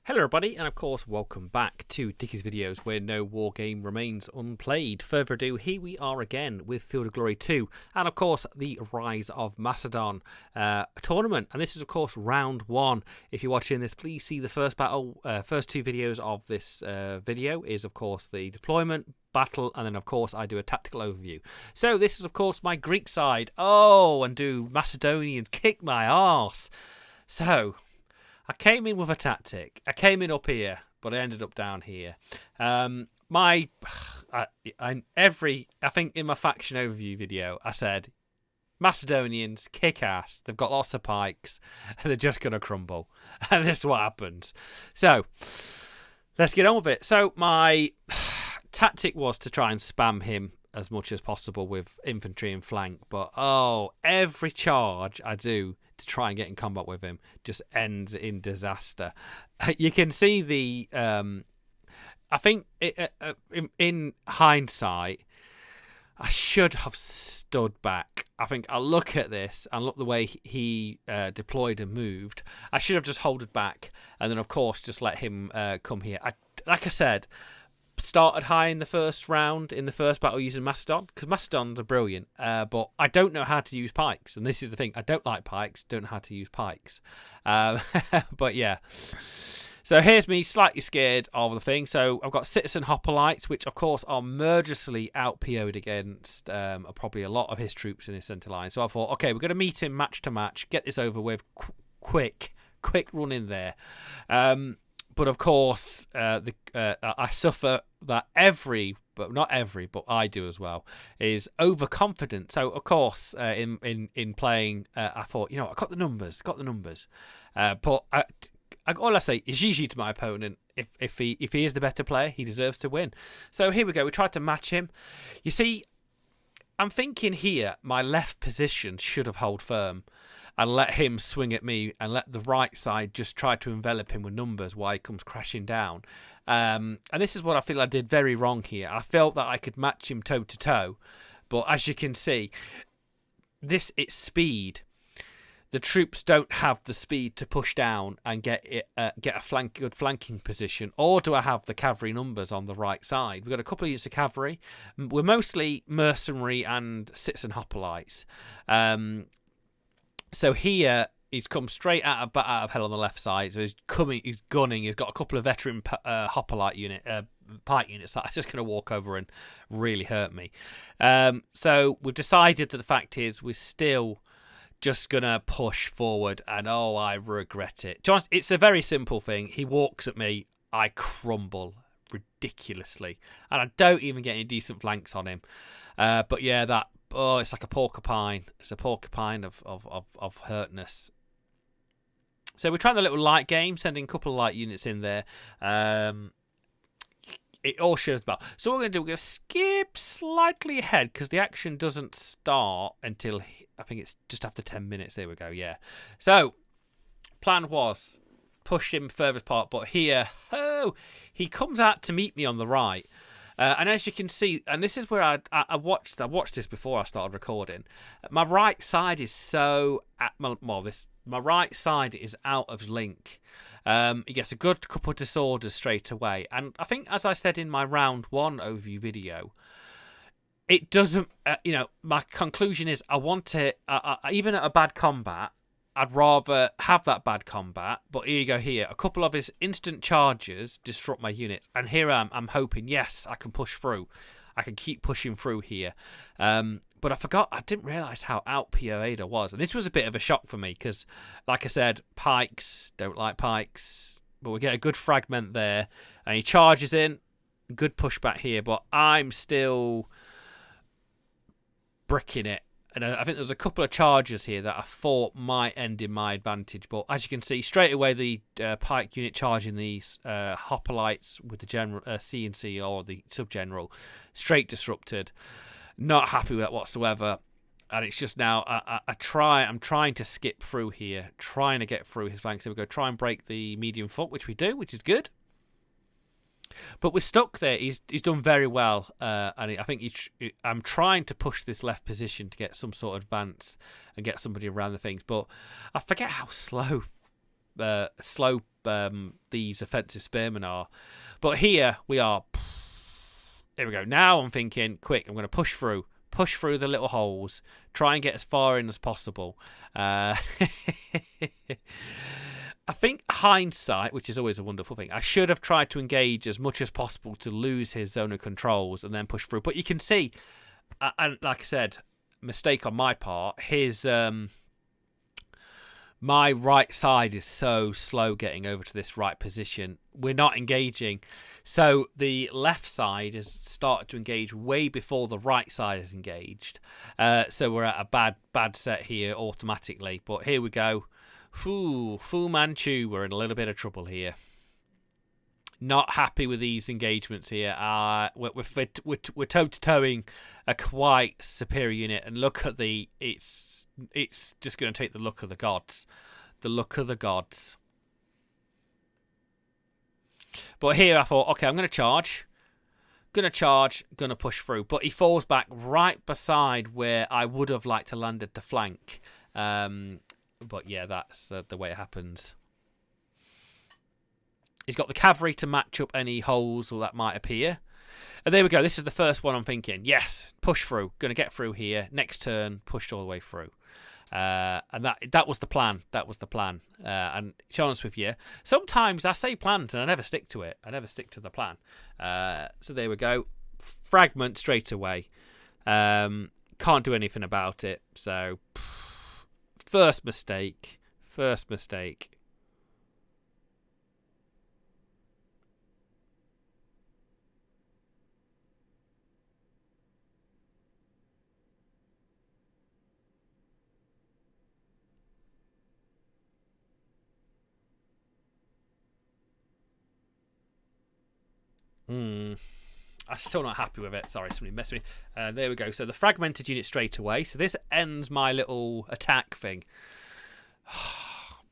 Hello everybody, and of course welcome back to Dickie's Videos, where no war game remains unplayed. Further ado, here we are again with Field of Glory 2, and of course the Rise of Macedon tournament. And this is of course round 1. If you're watching this, please see the first battle, first two videos of this video is of course the deployment, battle, and then of course I do a tactical overview. So this is of course my Greek side. Oh, and do Macedonians kick my arse. So I came in with a tactic. I came in up here, but I ended up down here. I think in my faction overview video, I said Macedonians kick ass. They've got lots of pikes, and they're just gonna crumble. And this is what happens. So let's get on with it. So my tactic was to try and spam him as much as possible with infantry and flank, but every charge I do to try and get in combat with him just ends in disaster. You can see the I think in hindsight I should have stood back. I think I look at this and look the way he deployed and moved. I should have just holded back and then of course just let him come here. Like I said, started high in the first round, in the first battle using Macedon, because Macedons are brilliant, but I don't know how to use pikes, and this is the thing, I don't like pikes, don't know how to use pikes, but yeah. So here's me slightly scared of the thing. So I've got citizen hoplites, which of course are murderously out-PO'd against probably a lot of his troops in his centre line. So I thought, okay, we're going to meet him match to match, get this over with, quick run in there. But of course, I suffer that but I do as well, is overconfident. So of course, in playing, I thought, I got the numbers. But all I say is GG to my opponent. If he is the better player, he deserves to win. So here we go. We tried to match him. You see, I'm thinking here, my left position should have held firm and let him swing at me and let the right side just try to envelop him with numbers while he comes crashing down. And this is what I feel I did very wrong here. I felt that I could match him toe-to-toe, but as you can see, it's speed. The troops don't have the speed to push down and get a good flanking position, or do I have the cavalry numbers on the right side? We've got a couple of units of cavalry. We're mostly mercenary and citizen hoplites. So here he's come straight out of hell on the left side. So he's gunning. He's got a couple of veteran hoplite pike units that are just going to walk over and really hurt me. So we've decided that the fact is we're still just going to push forward, and I regret it. John, it's a very simple thing. He walks at me, I crumble ridiculously, and I don't even get any decent flanks on him. But yeah, it's like a porcupine. It's a porcupine of hurtness. So we're trying the little light game, sending a couple of light units in there. It all shows about. So what we're going to do, we're going to skip slightly ahead because the action doesn't start until, I think it's just after 10 minutes. There we go, yeah. So, plan was, push him further apart, but here, he comes out to meet me on the right. And as you can see, and this is where I watched this before I started recording. My right side is my right side is out of link. He gets a good couple of disorders straight away, and I think, as I said in my round 1 overview video, it doesn't. My conclusion is I want to even at a bad combat, I'd rather have that bad combat, but here you go here. A couple of his instant charges disrupt my units, and here I'm hoping, yes, I can push through. I can keep pushing through here. But I didn't realise how out-PO'd I was. And this was a bit of a shock for me, because, like I said, pikes, don't like pikes, but we get a good fragment there, and he charges in, good pushback here, but I'm still bricking it. And I think there's a couple of charges here that I thought might end in my advantage. But as you can see, straight away the pike unit charging these hoplites with the general C&C or the sub-general, straight disrupted. Not happy with that whatsoever. And it's just now, I'm trying to skip through here, trying to get through his flanks. So we go try and break the medium foot, which we do, which is good. But we're stuck there. He's done very well, and I think I'm trying to push this left position to get some sort of advance and get somebody around the things. But I forget how slow these offensive spearmen are. But here we are. Here we go. Now I'm thinking, quick, I'm going to push through the little holes, try and get as far in as possible. I think hindsight, which is always a wonderful thing, I should have tried to engage as much as possible to lose his zone of controls and then push through. But you can see, and like I said, mistake on my part, his my right side is so slow getting over to this right position. We're not engaging. So the left side has started to engage way before the right side is engaged. So we're at a bad set here automatically. But here we go. Fu Manchu, we're in a little bit of trouble here. Not happy with these engagements here. We're toe-to-toeing a quite superior unit. And look at it's just going to take the luck of the gods. The luck of the gods. But here I thought, okay, I'm going to charge. Going to push through. But he falls back right beside where I would have liked to land at the flank. But yeah, that's the way it happens. He's got the cavalry to match up any holes that might appear. And there we go. This is the first one I'm thinking. Yes, push through. Going to get through here. Next turn, pushed all the way through. And that was the plan. That was the plan. And to be honest with you, sometimes I say plans and I never stick to it. I never stick to the plan. So there we go. Fragment straight away. Can't do anything about it. So first mistake. First mistake. I'm still not happy with it. Sorry, somebody messed with me. There we go. So the fragmented unit straight away. So this ends my little attack thing.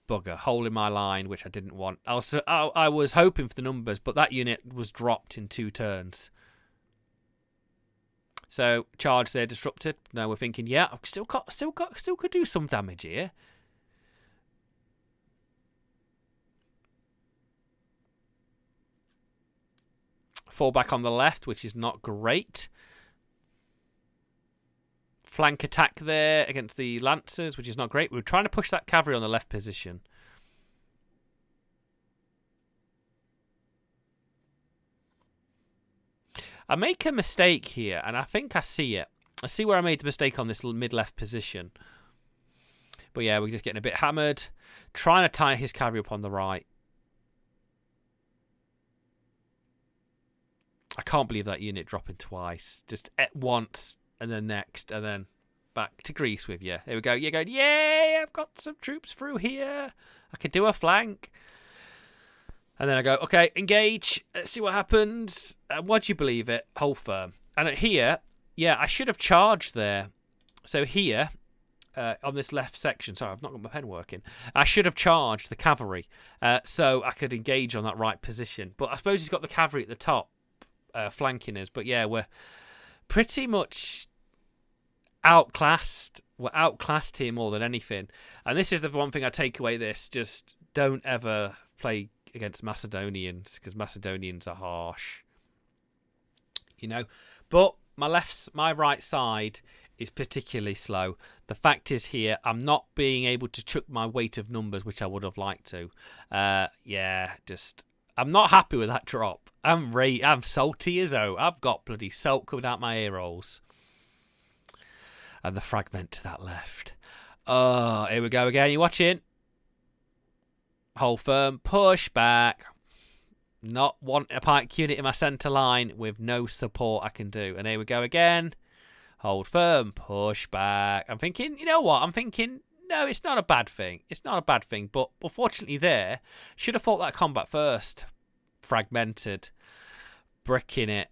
Bugger. Hole in my line, which I didn't want. I was hoping for the numbers, but that unit was dropped in 2 turns. So charge there disrupted. Now we're thinking, yeah, I've still could do some damage here. Fall back on the left, which is not great. Flank attack there against the Lancers, which is not great. We're trying to push that cavalry on the left position. I make a mistake here, and I think I see it. I see where I made the mistake on this mid-left position. But yeah, we're just getting a bit hammered. Trying to tie his cavalry up on the right. I can't believe that unit dropping twice. Just at once, and then next, and then back to Greece with you. There we go. You're going, yay, I've got some troops through here. I could do a flank. And then I go, okay, engage. Let's see what happens. Would you believe it? Hold firm. And here, yeah, I should have charged there. So here, on this left section, sorry, I've not got my pen working. I should have charged the cavalry so I could engage on that right position. But I suppose he's got the cavalry at the top. Flanking us, but yeah, we're pretty much outclassed. We're outclassed here more than anything, and this is the one thing I take away. This just don't ever play against Macedonians because Macedonians are harsh, you know. But my right side is particularly slow. The fact is here, I'm not being able to chuck my weight of numbers, which I would have liked to. Yeah, just. I'm not happy with that drop. I'm salty as oh. I've got bloody salt coming out my ear holes. And the fragment to that left. Oh, here we go again. You watching? Hold firm. Push back. Not want a pike unit in my centre line with no support I can do. And here we go again. Hold firm. Push back. I'm thinking, you know what? I'm thinking, no, it's not a bad thing. It's not a bad thing. But unfortunately there, should have fought that combat first. Fragmented. Bricking it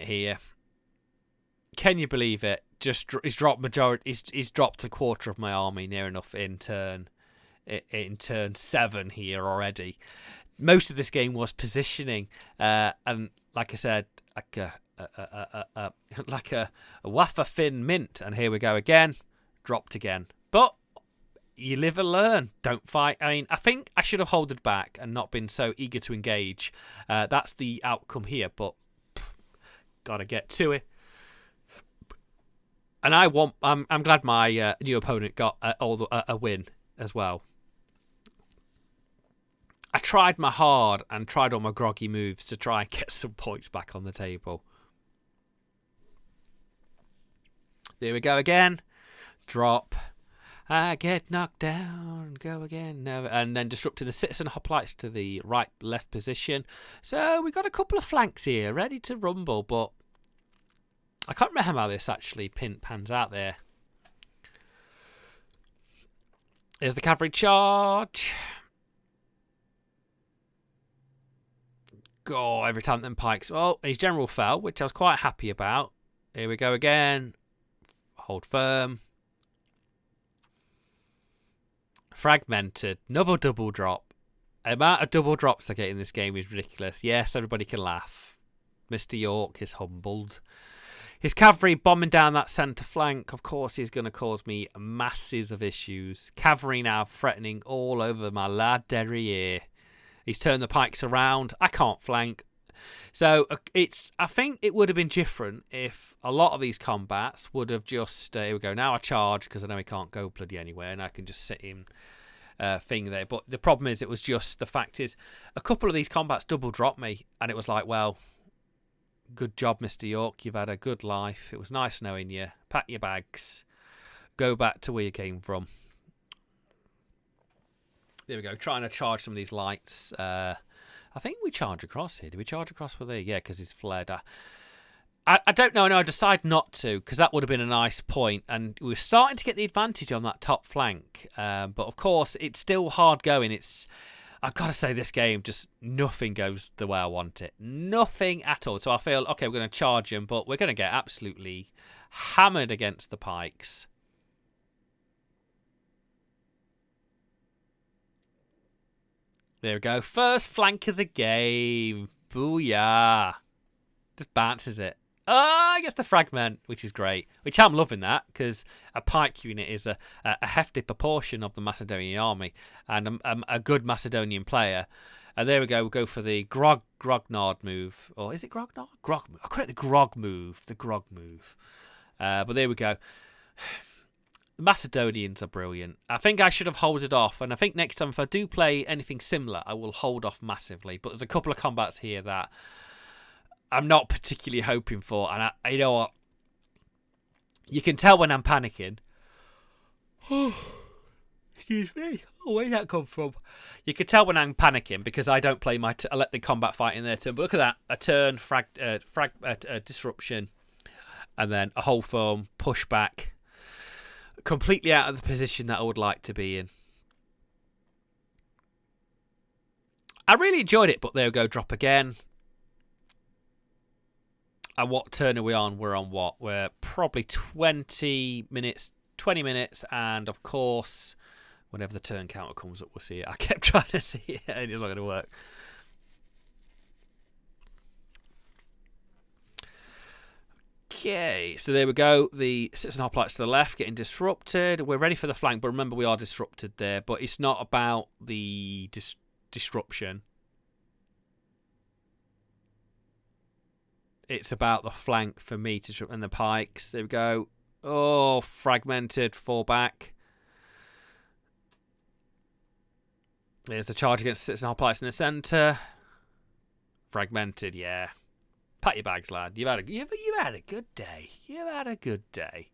here. Can you believe it? He's dropped he's dropped a quarter of my army near enough in turn 7 here already. Most of this game was positioning, and like I said, like a wafer thin mint. And here we go again, dropped again. But you live and learn. Don't fight. I mean, I think I should have holded back and not been so eager to engage. That's the outcome here, but gotta get to it. And I'm glad my new opponent got a win as well. I tried my hard and tried all my groggy moves to try and get some points back on the table. There we go again. Drop. I get knocked down. Go again. No. And then disrupting the citizen hoplites to the right-left position. So we got a couple of flanks here ready to rumble, but I can't remember how this actually pans out there. There's the cavalry charge. Go every time them pikes. Well, his general fell, which I was quite happy about. Here we go again. Hold firm. Fragmented. Another double drop. The amount of double drops I get in this game is ridiculous. Yes, everybody can laugh. Mr. York is humbled. His cavalry bombing down that centre flank, of course, is going to cause me masses of issues. Cavalry now threatening all over my lad derriere. He's turned the pikes around. I can't flank. So I think it would have been different if a lot of these combats would have just... here we go. Now I charge because I know he can't go bloody anywhere and I can just sit in thing there. But the problem is it was just... The fact is a couple of these combats double dropped me and it was like, well... Good job, Mr. York. You've had a good life. It was nice knowing you. Pack your bags. Go back to where you came from. There we go. Trying to charge some of these lights. I think we charge across here. Do we charge across with there? Yeah, because he's fled. I don't know. No, I decide not to because that would have been a nice point. And we were starting to get the advantage on that top flank. But, of course, it's still hard going. I've got to say, this game, just nothing goes the way I want it. Nothing at all. So I feel, okay, we're going to charge him, but we're going to get absolutely hammered against the pikes. There we go. First flank of the game. Booyah. Just bounces it. Oh, I guess the fragment, which is great. Which I'm loving that, because a pike unit is a hefty proportion of the Macedonian army, and I'm a good Macedonian player. And there we go. We'll go for the Grognard move. Or is it Grognard? I call it the Grog move. The Grog move. But there we go. The Macedonians are brilliant. I think I should have holded off, and I think next time if I do play anything similar, I will hold off massively. But there's a couple of combats here that I'm not particularly hoping for, and you know what? You can tell when I'm panicking. Excuse me. Oh, where'd that come from? You can tell when I'm panicking because I don't play I let the combat fight in their turn. But look at that: a turn, disruption, and then a hold firm, pushback, completely out of the position that I would like to be in. I really enjoyed it, but there we go, drop again. And what turn are we on? We're on what? We're probably 20 minutes, and of course, whenever the turn counter comes up, we'll see it. I kept trying to see it, and it's not going to work. Okay, so there we go. The citizen hoplites to the left getting disrupted. We're ready for the flank, but remember we are disrupted there. But it's not about the disruption. It's about the flank for me to disrupt and the pikes. There we go. Oh, fragmented, fall back. There's the charge against the citizen hoplites in the centre. Fragmented, yeah. Pat your bags, lad. You've had a good day. You've had a good day.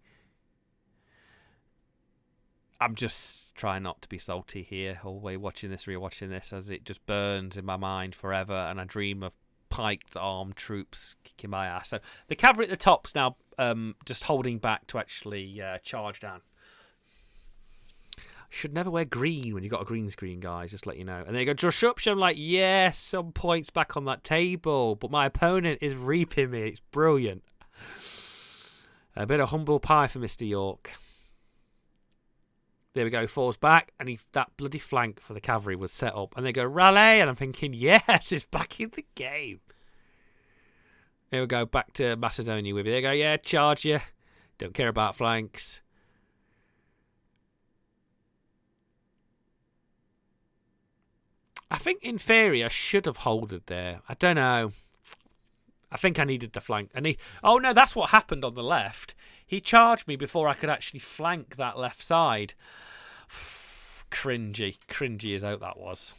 I'm just trying not to be salty here all the way watching this, rewatching this, as it just burns in my mind forever, and I dream of piked armed troops kicking my ass. So the cavalry at the top's now just holding back to actually charge down. Should never wear green when you've got a green screen, guys, just to let you know. And there you go, disruption. I'm like, yes, some points back on that table, but my opponent is reaping me. It's brilliant. A bit of humble pie for Mr. York. There we go, falls back, and that bloody flank for the cavalry was set up. And they go, rally, and I'm thinking, yes, it's back in the game. Here we go, back to Macedonia with you. There you go, yeah, charge you. Don't care about flanks. I think in theory I should have holded there. I don't know. I think I needed the flank. Oh no, that's what happened on the left. He charged me before I could actually flank that left side. Cringy as out that was.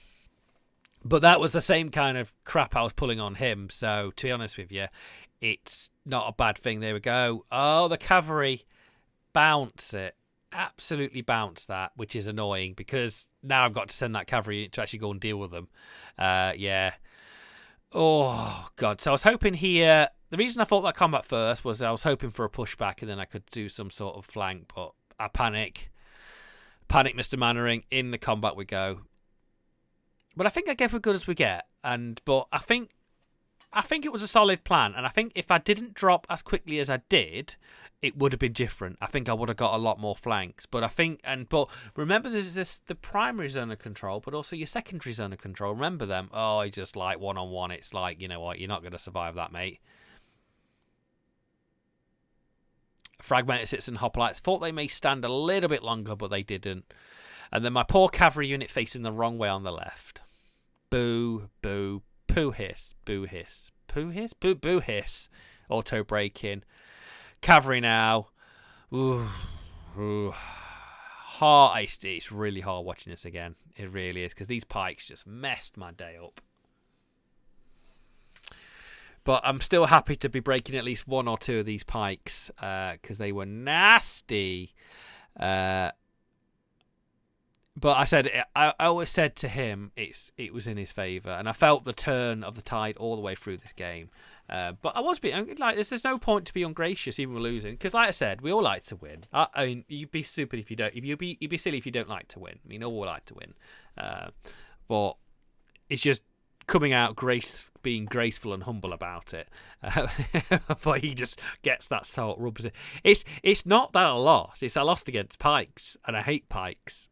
But that was the same kind of crap I was pulling on him. So to be honest with you, it's not a bad thing. There we go. Oh, the cavalry bounce it. Absolutely bounce that, which is annoying because now I've got to send that cavalry to actually go and deal with them. Yeah. Oh, God. So I was hoping here... The reason I fought that combat first was I was hoping for a pushback and then I could do some sort of flank, but I panic. Panic, Mr. Mannering. In the combat we go. But I think I gave as good as we get. But I think it was a solid plan. And I think if I didn't drop as quickly as I did, it would have been different. I think I would have got a lot more flanks. But remember, there's the primary zone of control, but also your secondary zone of control. Remember them? Oh, it's just like one-on-one. It's like, you know what? You're not going to survive that, mate. Fragmented citizen hoplites. Thought they may stand a little bit longer, but they didn't. And then my poor cavalry unit facing the wrong way on the left. Boo, boo, poo hiss, boo hiss, poo hiss, boo, boo hiss. Auto braking. Cavalry now. Ooh. Hard. It's really hard watching this again. It really is, because these pikes just messed my day up. But I'm still happy to be breaking at least one or two of these pikes because they were nasty. But I always said to him it was in his favour, and I felt the turn of the tide all the way through this game. But I was being like, there's no point to be ungracious even with losing, because like I said, we all like to win. I mean, you'd be stupid if you don't. You'd be silly if you don't like to win. I mean, all like to win. But it's just coming out being graceful and humble about it. But he just gets that salt, rubs it. It's not that I lost. It's I lost against pikes, and I hate pikes.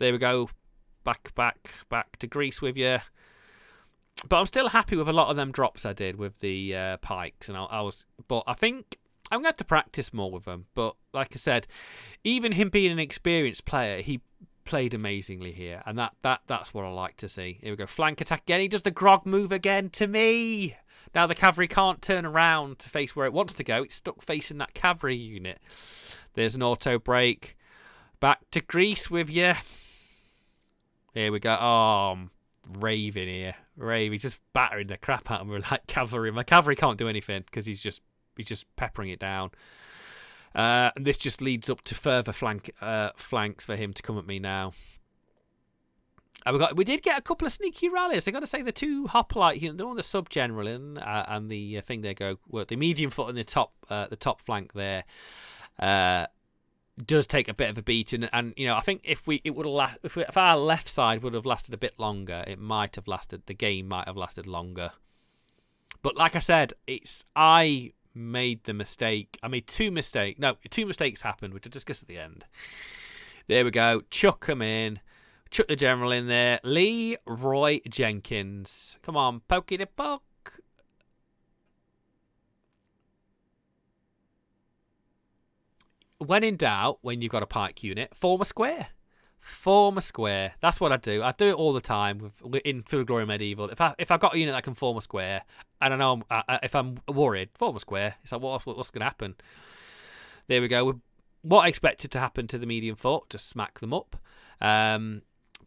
There we go. Back to Greece with you. But I'm still happy with a lot of them drops I did with the pikes, and But I think I'm going to have to practice more with them. But like I said, even him being an experienced player, he played amazingly here, and that's what I like to see. Here we go, flank attack again. He does the grog move again to me. Now the cavalry can't turn around to face where it wants to go. It's stuck facing that cavalry unit. There's an auto break. Back to Greece with you. Here we go. Oh, I'm raving here. Raving, just battering the crap out of him with like cavalry. My cavalry can't do anything because he's just peppering it down. And this just leads up to further flanks for him to come at me now. And we did get a couple of sneaky rallies. I got to say, the two hoplite, they're on the sub general and the thing they go, well, the medium foot and the top flank there. Does take a bit of a beating, and I think if our left side would have lasted a bit longer, the game might have lasted longer. But like I said, I made the mistake. I made two mistakes. No, two mistakes happened, which I'll discuss at the end. There we go. Chuck him in. Chuck the general in there. Leroy Jenkins. Come on, pokey the poke. When in doubt, when you've got a pike unit, form a square. Form a square. That's what I do. I do it all the time in Field Glory Medieval. If I've got a unit that can form a square, and I know if I'm worried, form a square. It's like, what's going to happen? There we go. What I expected to happen to the medium foot, just smack them up.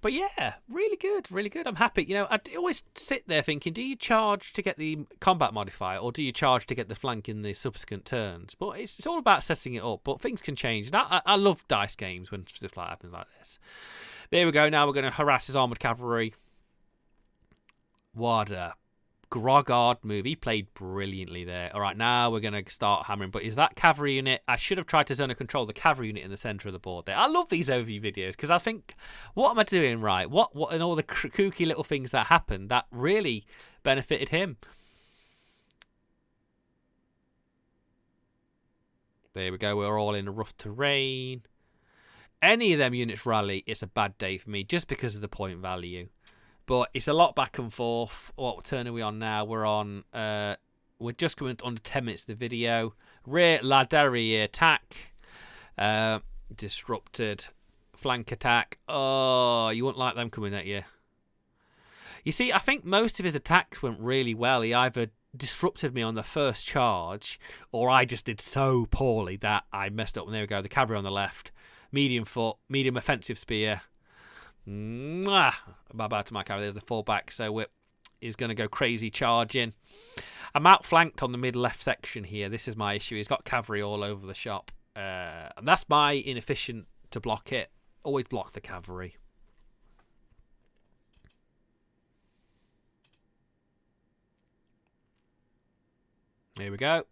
But yeah, really good, really good. I'm happy. I always sit there thinking, do you charge to get the combat modifier, or do you charge to get the flank in the subsequent turns? But it's all about setting it up. But things can change. And I love dice games when stuff like happens like this. There we go. Now we're going to harass his armoured cavalry. What a Grogard move. He played brilliantly there. All right, now we're going to start hammering. But is that cavalry unit? I should have tried to zone of control the cavalry unit in the centre of the board there. I love these overview videos because I think, what am I doing right? What and all the kooky little things that happened that really benefited him. There we go. We're all in a rough terrain. Any of them units rally, it's a bad day for me just because of the point value. But it's a lot back and forth. What turn are we on now? We're on. We're just coming under 10 minutes of the video. Rear laddery attack. Disrupted. Flank attack. Oh, you wouldn't like them coming at you. You see, I think most of his attacks went really well. He either disrupted me on the first charge, or I just did so poorly that I messed up. And there we go. The cavalry on the left. Medium foot, medium offensive spear. Mwah! Bye-bye to my cavalry. There's the fullback. So he's going to go crazy charging. I'm outflanked on the mid-left section here. This is my issue. He's got cavalry all over the shop. And that's my inefficient to block it. Always block the cavalry. Here we go.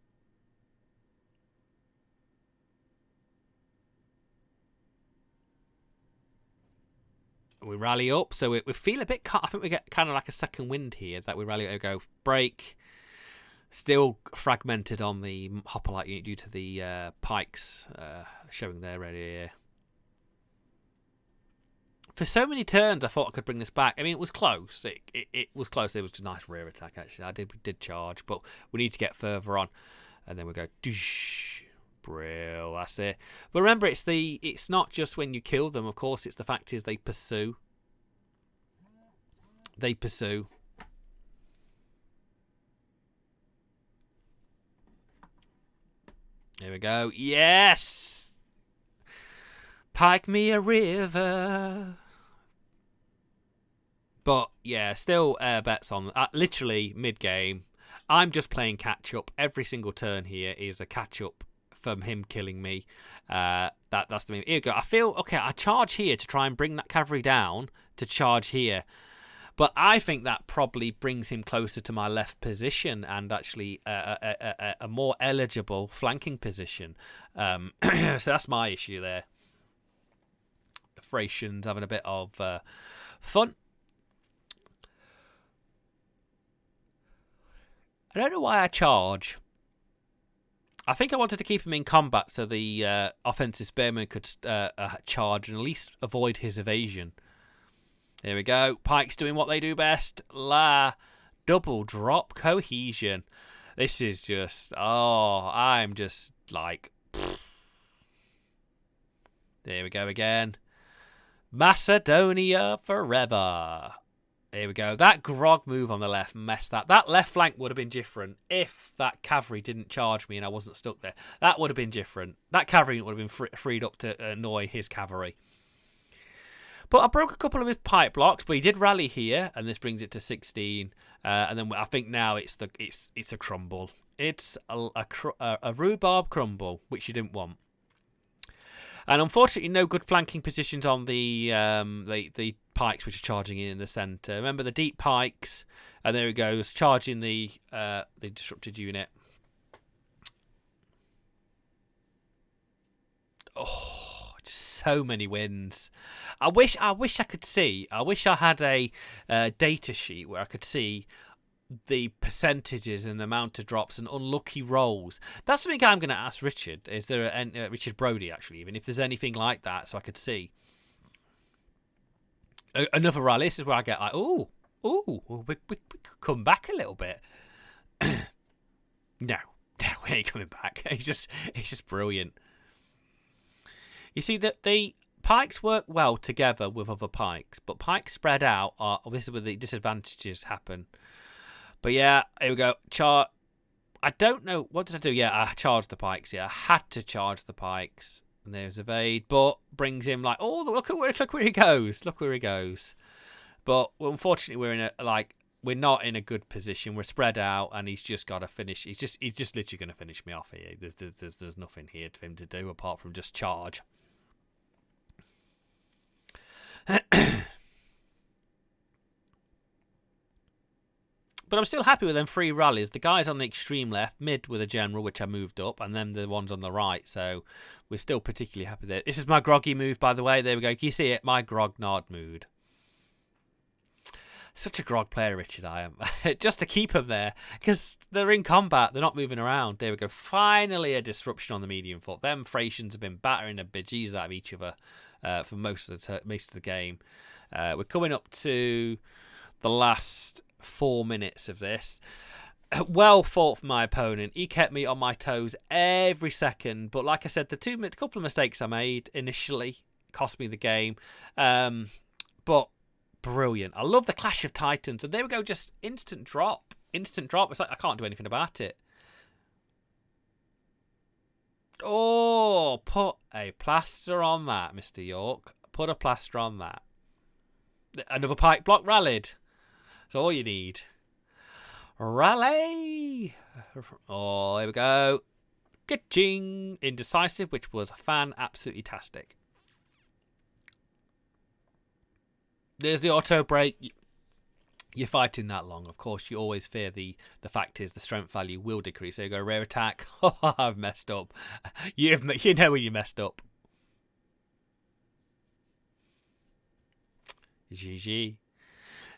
We rally up, so we feel a bit cut. I think we get kind of like a second wind here that we rally up, go break. Still fragmented on the hoplite unit due to the pikes showing there ready here. For so many turns, I thought I could bring this back. I mean, it was close. It was close. It was a nice rear attack, actually. We did charge, but we need to get further on. And then we go, doosh, brill, that's it. But remember, it's not just when you kill them, of course. It's the fact is they pursue. They pursue. Here we go. Yes! Pike me a river. But, yeah, still bets on... literally, mid-game, I'm just playing catch-up. Every single turn here is a catch-up from him killing me. That's the main... Here we go. I feel... Okay, I charge here to try and bring that cavalry down to charge here. But I think that probably brings him closer to my left position and actually a more eligible flanking position. So that's my issue there. The Thracians having a bit of fun. I don't know why I charge. I think I wanted to keep him in combat so the offensive spearmen could charge and at least avoid his evasion. Here we go. Pikes doing what they do best. Double drop cohesion. This is just... Oh, I'm just like... There we go again. Macedonia forever. Here we go. That grog move on the left messed that. That left flank would have been different if that cavalry didn't charge me and I wasn't stuck there. That would have been different. That cavalry would have been freed up to annoy his cavalry. But I broke a couple of his pipe blocks, but he did rally here, and this brings it to 16. And then I think now it's a crumble. It's a rhubarb crumble, which you didn't want. And unfortunately, no good flanking positions on the pikes, which are charging in the centre. Remember the deep pikes, and there he goes, charging the disrupted unit. Oh. So many wins. I wish I could see. I wish I had a data sheet where I could see the percentages and the amount of drops and unlucky rolls. That's something I'm going to ask Richard. Is there Richard Brody actually? Even if there's anything like that, so I could see. Another rally. This is where I get like, we could come back a little bit. No, we ain't coming back. He's just brilliant. You see that the pikes work well together with other pikes, but pikes spread out this is where the disadvantages happen. But yeah, here we go. I don't know, what did I do? Yeah, I charged the pikes. Yeah, I had to charge the pikes, and there's evade, but brings him like, oh, look where he goes. Look where he goes. But unfortunately, we're not in a good position. We're spread out, and he's just got to finish. He's just literally going to finish me off here. There's nothing here for him to do apart from just charge. But I'm still happy with them 3 rallies. The guys on the extreme left, mid with a general, which I moved up, and then the ones on the right. So we're still particularly happy there. This is my groggy move, by the way. There we go. Can you see it? My grognard mood. Such a grog player, Richard, I am. Just to keep them there, because they're in combat. They're not moving around. There we go. Finally a disruption on the medium foot. Them Thracians have been battering the bejesus out of each other for most of the game. We're coming up to the last 4 minutes of this. Well fought for my opponent. He kept me on my toes every second. But like I said, the couple of mistakes I made initially cost me the game. But Brilliant. I love the Clash of Titans. And there we go, just instant drop. Instant drop. It's like I can't do anything about it. Oh, put a plaster on that, Mr. York. Put a plaster on that. Another pike block rallied. That's all you need. Rally. Oh, there we go. Ka-ching. Indecisive, which was absolutely tastic. There's the auto break. You're fighting that long. Of course, you always fear the fact is the strength value will decrease. So you go rare attack. Oh, I've messed up. You know when you messed up. GG.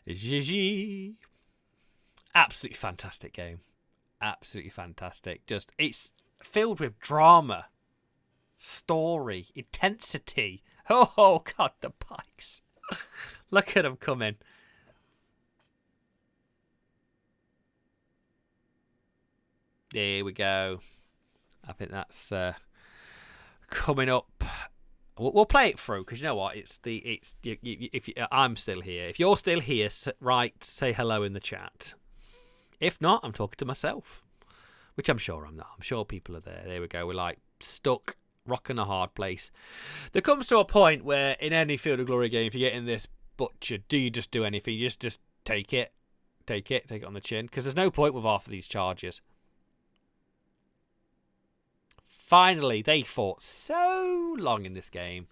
GG. Absolutely fantastic game. Absolutely fantastic. Just, it's filled with drama, story, intensity. Oh God, the pikes. Look at them coming. There we go. I think that's coming up. We'll play it through because you know what? I'm still here. If you're still here, right, say hello in the chat. If not, I'm talking to myself, which I'm sure I'm not. I'm sure people are there. There we go. We're like stuck, rocking a hard place. There comes to a point where in any Field of Glory game, if you get in this butchered, do you just do anything? You just take it on the chin because there's no point with half of these charges. Finally, they fought so long in this game.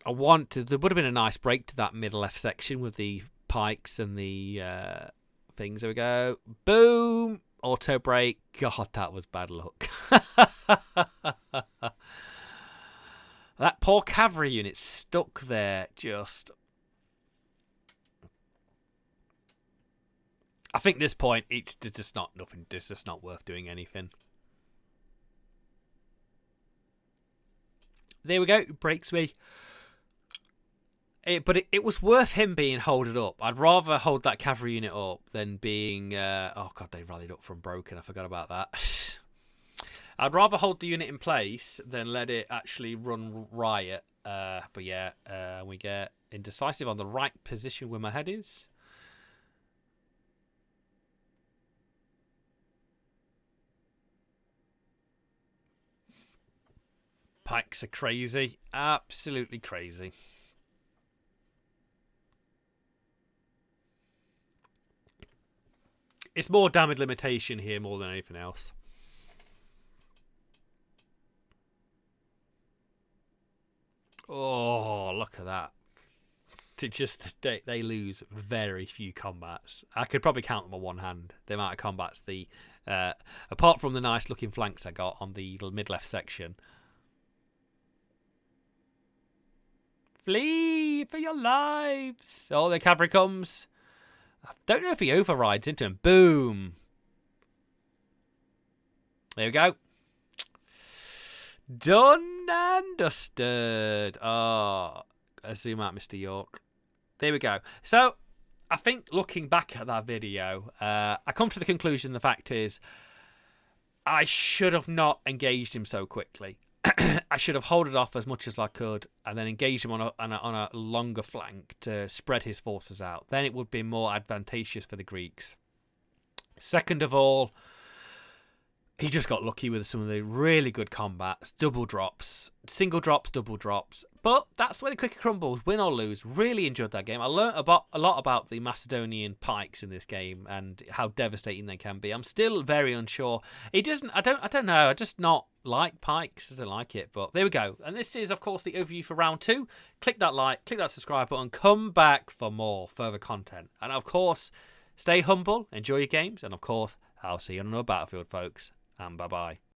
There would have been a nice break to that middle left section with the pikes and the things. There we go. Boom. Auto break. God, that was bad luck. That poor cavalry unit stuck there just... I think at this point it's just not nothing. It's just not worth doing anything. There we go. It breaks me. But it was worth him being holded up. I'd rather hold that cavalry unit up than being... oh, God, they rallied up from broken. I forgot about that. I'd rather hold the unit in place than let it actually run riot. But yeah, we get indecisive on the right position where my head is. Pikes are crazy. Absolutely crazy. It's more damage limitation here more than anything else. Oh, look at that. They lose very few combats. I could probably count them on one hand. The amount of combats apart from the nice looking flanks I got on the mid left section. Flee for your lives! Oh, the cavalry comes. I don't know if he overrides into him. Boom. There we go. Done and dusted. Oh, let's zoom out, Mr. York. There we go. So, I think looking back at that video, I come to the conclusion the fact is I should have not engaged him so quickly. I should have held it off as much as I could and then engaged him on a longer flank to spread his forces out. Then it would be more advantageous for the Greeks. Second of all, he just got lucky with some of the really good combats, double drops, single drops, double drops. But that's where the cookie crumbles, win or lose. Really enjoyed that game. I learnt a lot about the Macedonian pikes in this game and how devastating they can be. I'm still very unsure. I don't know. I just not like pikes. I don't like it. But there we go. And this is, of course, the overview for round 2. Click that like, click that subscribe button. Come back for more further content. And of course, stay humble, enjoy your games, and of course, I'll see you on another battlefield, folks. And bye-bye.